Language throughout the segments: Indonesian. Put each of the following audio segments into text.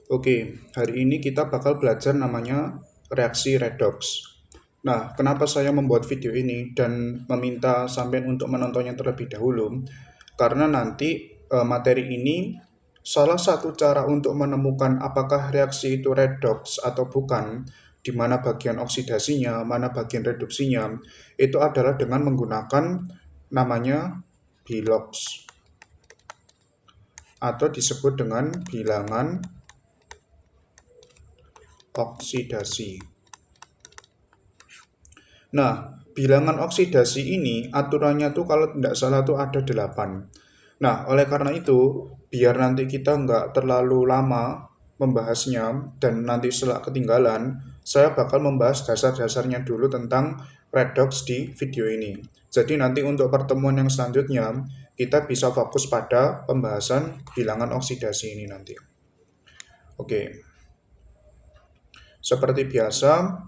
Oke, hari ini kita bakal belajar namanya reaksi redox. Nah, kenapa saya membuat video ini dan meminta sampean untuk menontonnya terlebih dahulu? Karena nanti materi ini salah satu cara untuk menemukan apakah reaksi itu redox atau bukan, di mana bagian oksidasinya, mana bagian reduksinya, itu adalah dengan menggunakan namanya bilox atau disebut dengan bilangan oksidasi. Nah, bilangan oksidasi ini aturannya tuh kalau tidak salah tuh ada 8. Nah, oleh karena itu, biar nanti kita nggak terlalu lama membahasnya dan nanti setelah ketinggalan, saya bakal membahas dasar-dasarnya dulu tentang redox di video ini. Jadi nanti untuk pertemuan yang selanjutnya, kita bisa fokus pada pembahasan bilangan oksidasi ini nanti. Oke, seperti biasa,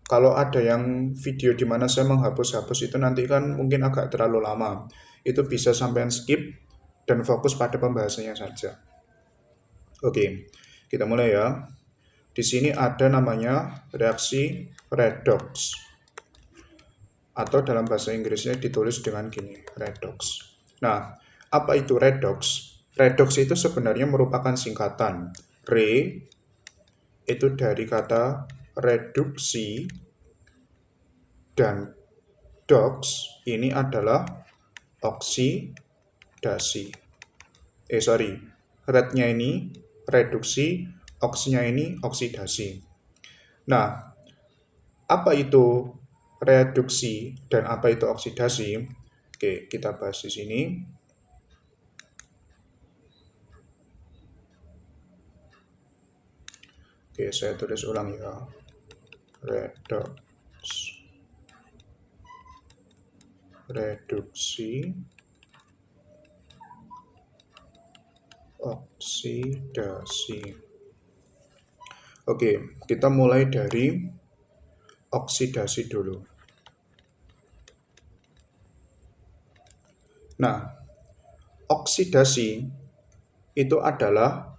kalau ada yang video di mana saya menghapus-hapus itu nanti kan mungkin agak terlalu lama. Itu bisa sampean skip dan fokus pada pembahasannya saja. Oke, kita mulai ya. Di sini ada namanya reaksi redox. Atau dalam bahasa Inggrisnya ditulis dengan gini, redox. Nah, apa itu redox? Redox itu sebenarnya merupakan singkatan. Re itu dari kata reduksi, dan dox ini adalah oksidasi. Rednya ini reduksi, oksinya ini oksidasi. Nah, apa itu reduksi dan apa itu oksidasi? Oke, kita bahas di sini. Oke, saya tulis ulang ya. Reduksi, oksidasi. Oke, kita mulai dari oksidasi dulu. Nah, oksidasi itu adalah,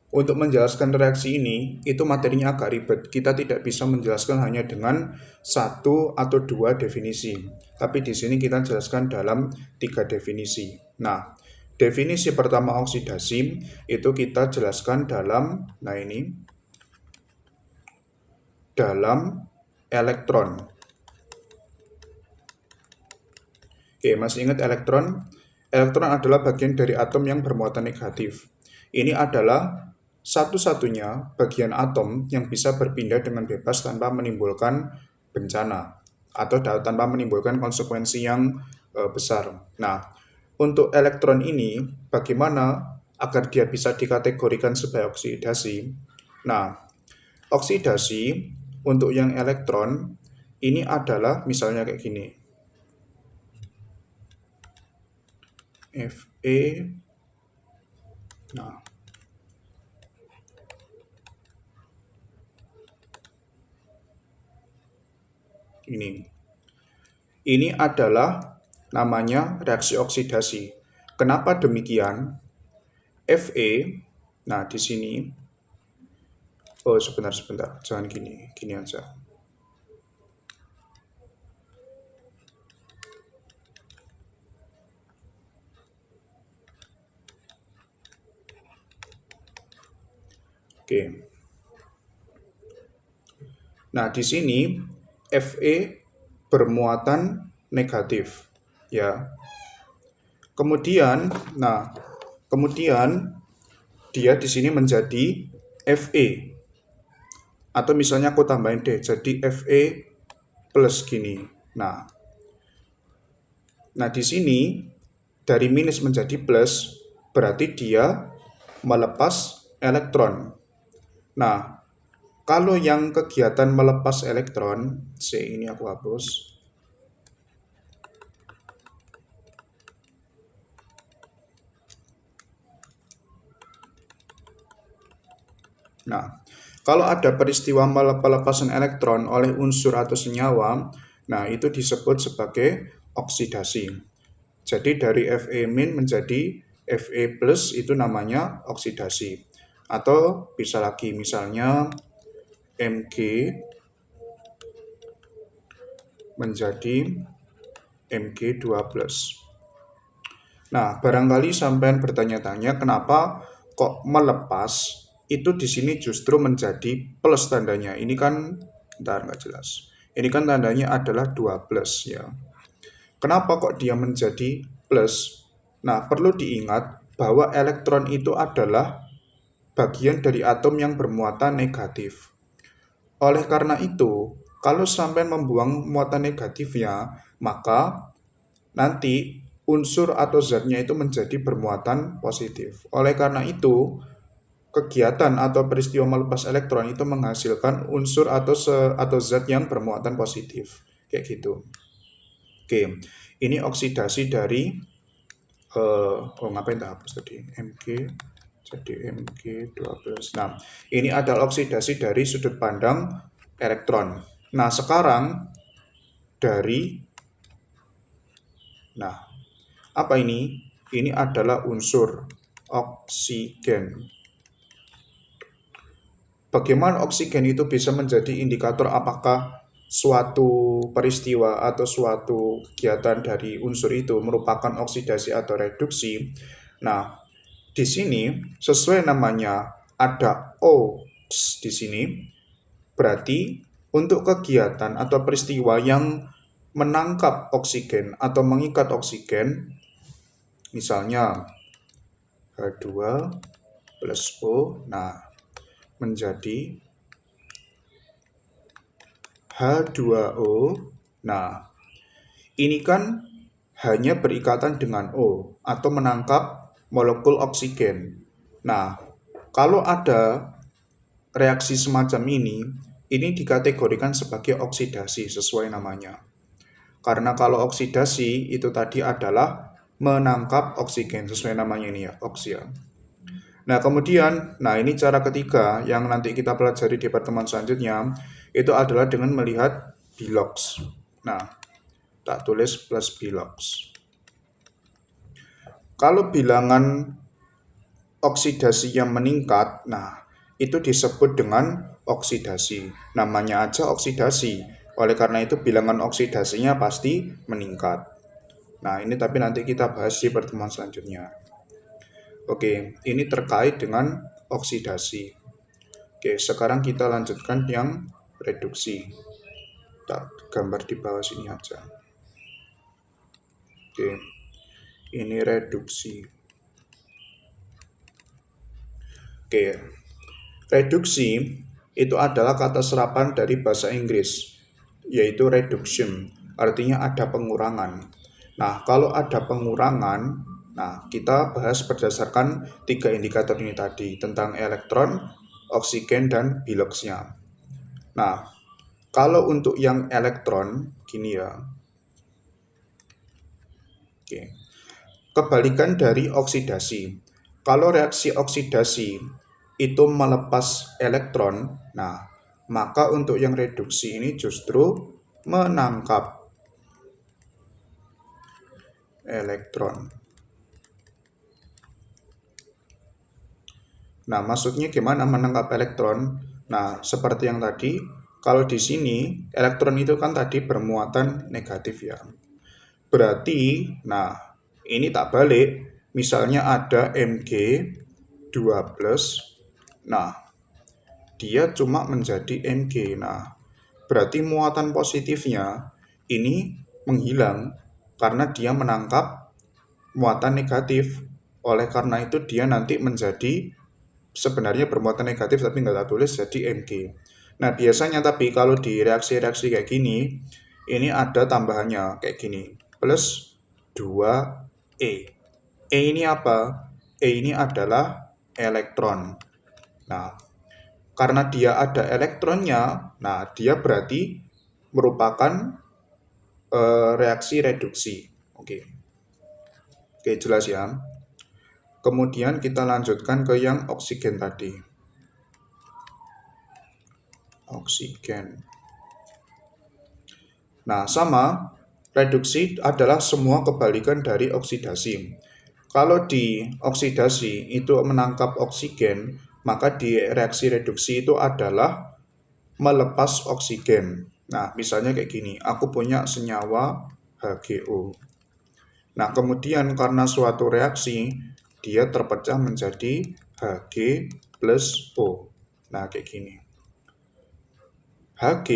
untuk menjelaskan reaksi ini, itu materinya agak ribet. Kita tidak bisa menjelaskan hanya dengan satu atau dua definisi. Tapi di sini kita jelaskan dalam 3 definisi. Nah, definisi pertama oksidasi itu kita jelaskan dalam, dalam elektron. Oke, masih ingat elektron? Elektron adalah bagian dari atom yang bermuatan negatif. Ini adalah satu-satunya bagian atom yang bisa berpindah dengan bebas tanpa menimbulkan bencana atau tanpa menimbulkan konsekuensi yang besar. Nah, untuk elektron ini bagaimana agar dia bisa dikategorikan sebagai oksidasi? Nah, oksidasi untuk yang elektron ini adalah misalnya kayak gini. Fe. Nah, ini adalah namanya reaksi oksidasi. Kenapa demikian? Fe, nah di sini, sebentar, jangan gini aja. Oke. Nah, di sini Fe bermuatan negatif, ya. Kemudian dia di sini menjadi Fe. Atau misalnya aku tambahin deh, jadi Fe plus gini. Nah, di sini dari minus menjadi plus, berarti dia melepas elektron. Nah, kalau yang kegiatan melepas elektron, ini aku hapus. Nah, kalau ada peristiwa pelepasan elektron oleh unsur atau senyawa, itu disebut sebagai oksidasi. Jadi dari Fe- menjadi Fe+ itu namanya oksidasi. Atau bisa lagi misalnya Mg menjadi Mg2+. Nah, barangkali sampean bertanya-tanya kenapa kok melepas itu di sini justru menjadi plus tandanya. Ini kan bentar nggak jelas. Ini kan tandanya adalah 2+ ya. Kenapa kok dia menjadi plus? Nah, perlu diingat bahwa elektron itu adalah bagian dari atom yang bermuatan negatif. Oleh karena itu, kalau sampai membuang muatan negatifnya, maka nanti unsur atau zatnya itu menjadi bermuatan positif. Oleh karena itu, kegiatan atau peristiwa melepas elektron itu menghasilkan unsur atau zat yang bermuatan positif. Kayak gitu. Oke, ini oksidasi dari ngapain tak hapus tadi? Mg jadi Mg12. Nah, ini adalah oksidasi dari sudut pandang elektron. Nah, sekarang dari apa ini? Ini adalah unsur oksigen. Bagaimana oksigen itu bisa menjadi indikator apakah suatu peristiwa atau suatu kegiatan dari unsur itu merupakan oksidasi atau reduksi? Nah, di sini sesuai namanya ada oks di sini, berarti untuk kegiatan atau peristiwa yang menangkap oksigen atau mengikat oksigen, misalnya H2 plus O, nah menjadi H2O. Nah, ini kan hanya berikatan dengan O atau menangkap molekul oksigen. Nah, kalau ada reaksi semacam ini dikategorikan sebagai oksidasi sesuai namanya. Karena kalau oksidasi itu tadi adalah menangkap oksigen sesuai namanya ini ya, oksia. Nah, kemudian, ini cara ketiga yang nanti kita pelajari di pertemuan selanjutnya, itu adalah dengan melihat bilox. Nah, tak tulis plus bilox. Kalau bilangan oksidasi yang meningkat, itu disebut dengan oksidasi. Namanya aja oksidasi. Oleh karena itu bilangan oksidasinya pasti meningkat. Nah, ini tapi nanti kita bahas di pertemuan selanjutnya. Oke, ini terkait dengan oksidasi. Oke, sekarang kita lanjutkan yang reduksi. Tak gambar di bawah sini aja. Oke, ini reduksi. Oke, reduksi itu adalah kata serapan dari bahasa Inggris, yaitu reduction. Artinya ada pengurangan. Nah, kalau ada pengurangan, kita bahas berdasarkan 3 indikator ini tadi, tentang elektron, oksigen, dan biloxnya. Nah, kalau untuk yang elektron, gini ya. Oke. Kebalikan dari oksidasi. Kalau reaksi oksidasi itu melepas elektron, maka untuk yang reduksi ini justru menangkap elektron. Nah, maksudnya gimana menangkap elektron? Nah, seperti yang tadi, kalau di sini elektron itu kan tadi bermuatan negatif ya. Berarti, ini tak balik. Misalnya ada Mg2+, dia cuma menjadi Mg. Berarti muatan positifnya ini menghilang karena dia menangkap muatan negatif. Oleh karena itu dia nanti menjadi sebenarnya bermuatan negatif tapi nggak tak tulis jadi Mg. Nah, biasanya tapi kalau di reaksi-reaksi kayak gini, ini ada tambahannya kayak gini, plus 2E. E ini apa? E ini adalah elektron. Nah, karena dia ada elektronnya, dia berarti merupakan reaksi reduksi. Oke, jelas ya. Kemudian kita lanjutkan ke yang oksigen tadi. Oksigen. Nah, sama, reduksi adalah semua kebalikan dari oksidasi. Kalau di oksidasi itu menangkap oksigen, maka di reaksi reduksi itu adalah melepas oksigen. Nah, misalnya kayak gini, aku punya senyawa HGO. Nah, kemudian karena suatu reaksi, dia terpecah menjadi Hg plus O. Nah, kayak gini. Hg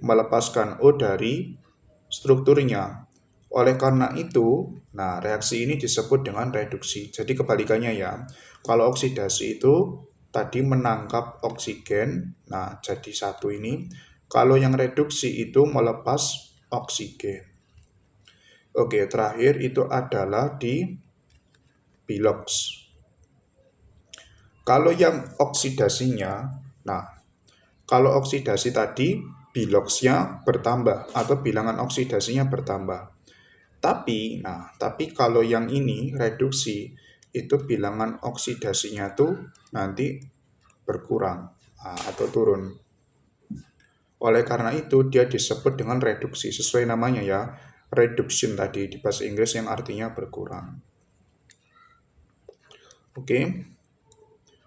melepaskan O dari strukturnya. Oleh karena itu, nah reaksi ini disebut dengan reduksi. Jadi kebalikannya ya. Kalau oksidasi itu tadi menangkap oksigen, nah jadi satu ini. Kalau yang reduksi itu melepas oksigen. Oke, terakhir itu adalah di bilox. Kalau yang oksidasinya, nah kalau oksidasi tadi biloxnya bertambah atau bilangan oksidasinya bertambah. Tapi kalau yang ini reduksi itu bilangan oksidasinya tuh nanti berkurang atau turun. Oleh karena itu dia disebut dengan reduksi sesuai namanya ya, reduction tadi di bahasa Inggris yang artinya berkurang. Oke.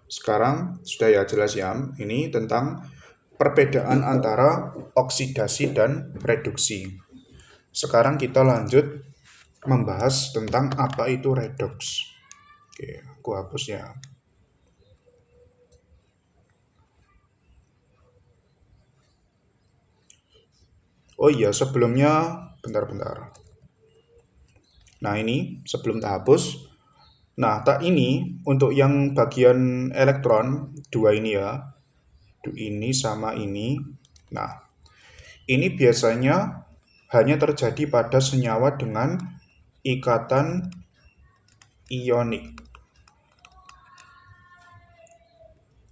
Sekarang sudah ya jelas ya, ini tentang perbedaan antara oksidasi dan reduksi. Sekarang kita lanjut membahas tentang apa itu redox. Oke, aku hapus ya. Oh iya, sebelumnya bentar-bentar. Nah, ini sebelum tak hapus. Nah, tak ini untuk yang bagian elektron dua ini ya. Ini sama ini. Nah, ini biasanya hanya terjadi pada senyawa dengan ikatan ionik.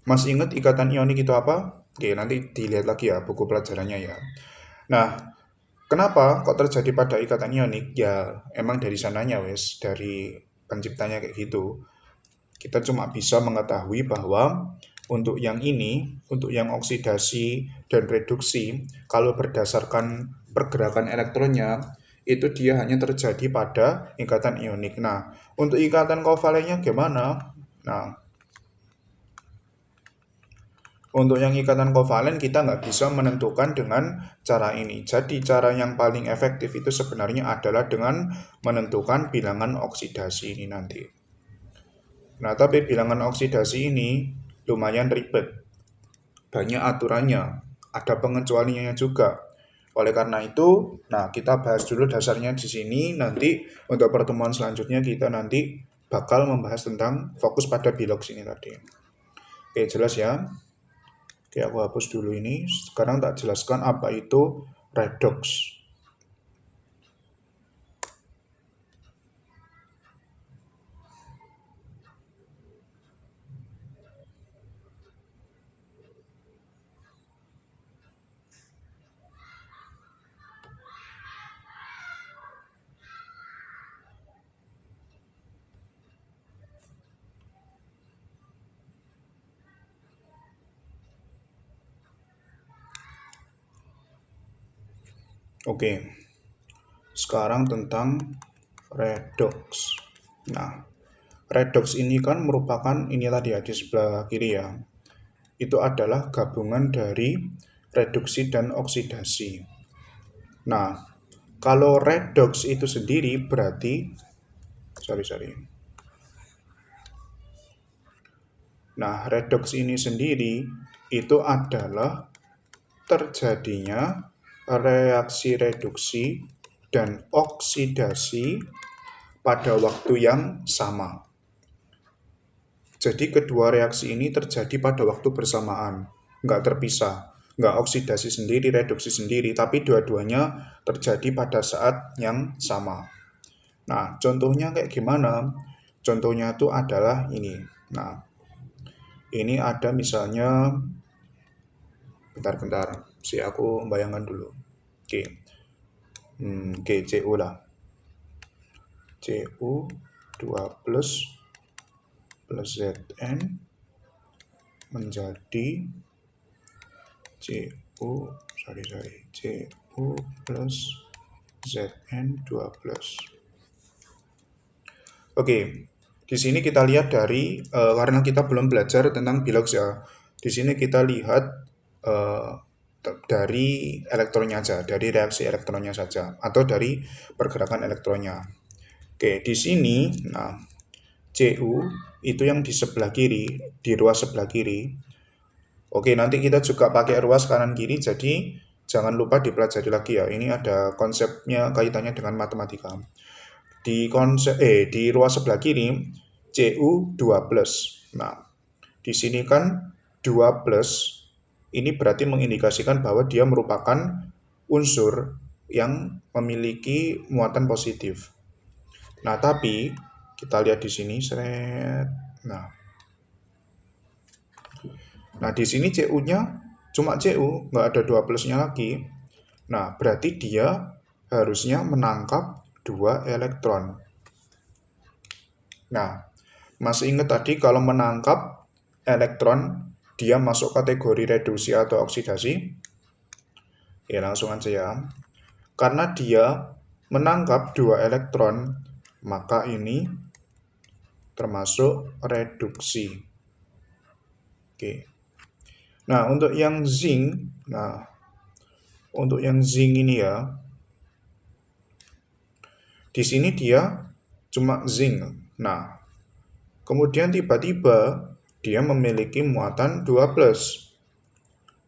Masih ingat ikatan ionik itu apa? Oke, nanti dilihat lagi ya buku pelajarannya ya. Nah, kenapa kok terjadi pada ikatan ionik? Ya, emang dari sananya wes, dari penciptanya kayak gitu. Kita cuma bisa mengetahui bahwa untuk yang ini, untuk yang oksidasi dan reduksi, kalau berdasarkan pergerakan elektronnya, itu dia hanya terjadi pada ikatan ionik. Nah, untuk ikatan kovalennya gimana? Nah, untuk yang ikatan kovalen kita nggak bisa menentukan dengan cara ini. Jadi cara yang paling efektif itu sebenarnya adalah dengan menentukan bilangan oksidasi ini nanti. Nah, tapi bilangan oksidasi ini lumayan ribet. Banyak aturannya, ada pengecualiannya juga. Oleh karena itu, nah kita bahas dulu dasarnya di sini. Nanti untuk pertemuan selanjutnya kita nanti bakal membahas tentang fokus pada bilox ini tadi. Oke, jelas ya. Oke, aku hapus dulu ini. Sekarang tak jelaskan apa itu redox. Oke, sekarang tentang redox. Nah, redox ini kan merupakan ini tadi ya di sebelah kiri ya. Itu adalah gabungan dari reduksi dan oksidasi. Nah, kalau redox itu sendiri berarti sorry. Nah, redox ini sendiri itu adalah terjadinya reaksi reduksi dan oksidasi pada waktu yang sama. Jadi kedua reaksi ini terjadi pada waktu bersamaan, nggak terpisah. Nggak oksidasi sendiri, reduksi sendiri, tapi dua-duanya terjadi pada saat yang sama. Nah, contohnya kayak gimana? Contohnya itu adalah ini. Nah, ini ada misalnya, bentar, aku bayangkan dulu. Oke, CU lah. CU 2 plus Zn menjadi CU plus Zn 2 plus. Oke, Di sini kita lihat dari karena kita belum belajar tentang Bilox ya. Di sini kita lihat eh, dari elektronnya saja, dari reaksi elektronnya saja, atau dari pergerakan elektronnya. Oke, di sini, nah, Cu itu yang di sebelah kiri, di ruas sebelah kiri. Oke, nanti kita juga pakai ruas kanan kiri, jadi jangan lupa dipelajari lagi ya. Ini ada konsepnya kaitannya dengan matematika. Di ruas sebelah kiri Cu 2 plus. Nah, di sini kan 2 plus ini berarti mengindikasikan bahwa dia merupakan unsur yang memiliki muatan positif. Nah, tapi kita lihat di sini seret. Nah, di sini Cu-nya cuma Cu, nggak ada 2 plusnya lagi. Nah, berarti dia harusnya menangkap 2 elektron. Nah, masih ingat tadi kalau menangkap elektron, dia masuk kategori reduksi atau oksidasi? Ya, langsung aja ya. Karena dia menangkap 2 elektron, maka ini termasuk reduksi. Oke. Nah, untuk yang zinc ini ya, di sini dia cuma zinc. Nah, kemudian tiba-tiba dia memiliki muatan 2 plus.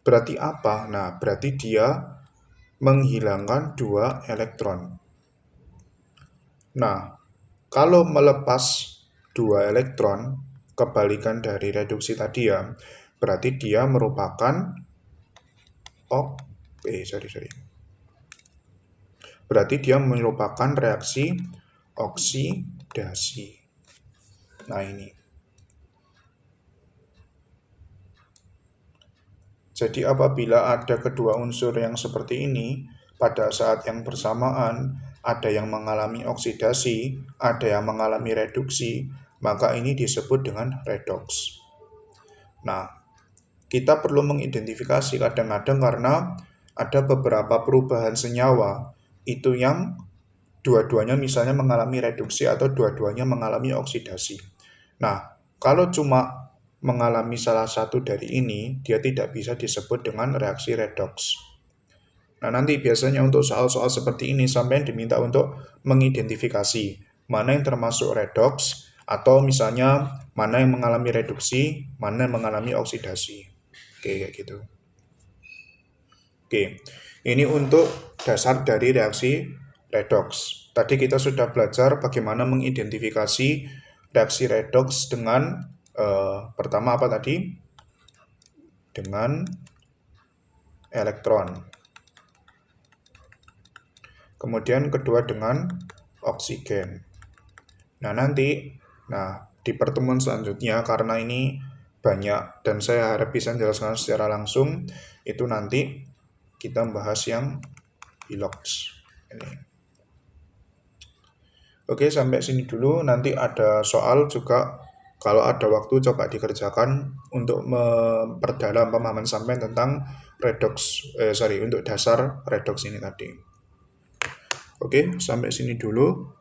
Berarti apa? Nah, berarti dia menghilangkan 2 elektron. Nah, kalau melepas 2 elektron, kebalikan dari reduksi tadi ya, berarti dia merupakan berarti dia merupakan reaksi oksidasi. Nah, ini. Jadi apabila ada kedua unsur yang seperti ini, pada saat yang bersamaan, ada yang mengalami oksidasi, ada yang mengalami reduksi, maka ini disebut dengan redoks. Nah, kita perlu mengidentifikasi kadang-kadang karena ada beberapa perubahan senyawa itu yang dua-duanya misalnya mengalami reduksi atau dua-duanya mengalami oksidasi. Nah, kalau cuma mengalami salah satu dari ini, dia tidak bisa disebut dengan reaksi redoks. Nah, nanti biasanya untuk soal-soal seperti ini sampai diminta untuk mengidentifikasi mana yang termasuk redoks atau misalnya mana yang mengalami reduksi, mana yang mengalami oksidasi. Oke, kayak gitu. Oke, ini untuk dasar dari reaksi redoks. Tadi kita sudah belajar bagaimana mengidentifikasi reaksi redoks dengan pertama apa tadi? Dengan elektron. Kemudian kedua dengan oksigen. Nah, nanti di pertemuan selanjutnya karena ini banyak dan saya harap bisa menjelaskan secara langsung, itu nanti kita bahas yang Bilox ini. Oke, sampai sini dulu. Nanti ada soal juga, kalau ada waktu coba dikerjakan untuk memperdalam pemahaman sampai tentang untuk dasar redoks ini tadi. Oke, sampai sini dulu.